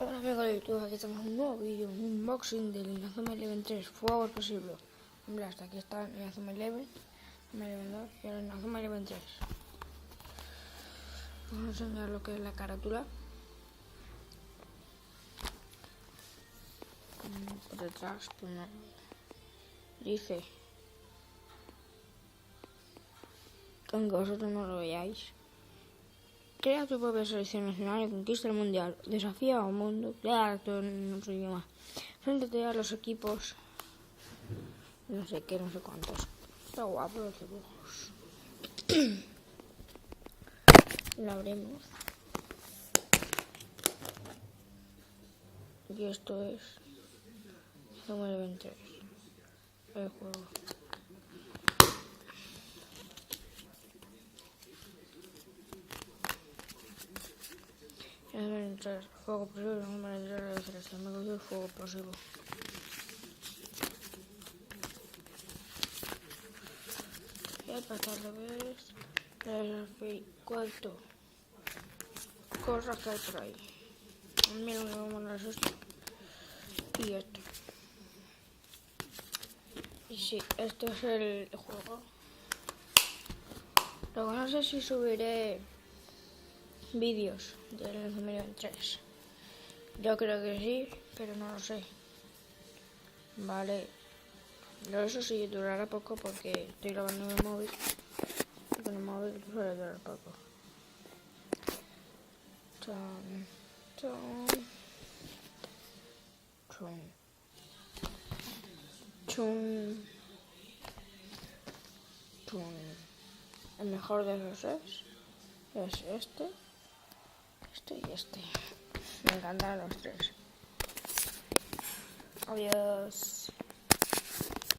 Hola amigos de YouTube, aquí estamos en un nuevo vídeo, un unboxing del Inazuma Eleven 3, Fuego Explosivo. Hombre, hasta aquí está el Inazuma Eleven, Eleven 2 y el Inazuma Eleven 3. Vamos a enseñar lo que es la carátula. Por detrás, pues no. Dice que aunque vosotros no lo veáis, crea tu propia selección nacional y conquista el mundial. Desafía a un mundo, crea todo en su idioma. Fréntate a los equipos, no sé qué, no sé cuántos. Está guapo los dibujos. Lo abrimos. Y esto es Inazuma Eleven 3, el juego. Eleven 3, Fuego Explosivo, Inazuma Eleven 3 de selección. Me gusta el Fuego Explosivo. Y al pasar al revés, cuarto cosas que hay por ahí. Mira, vamos a esto y esto. Y sí, esto es el juego. Luego no sé si subiré vídeos del Inazuma Eleven 3. Yo creo que sí, pero no lo sé. Vale. Pero eso sí durará poco porque estoy grabando en el móvil. Y con el móvil suele durar poco. Chon, chon, chon, chon, chon. El mejor de esos es este y este. Me encantan los tres. Adiós.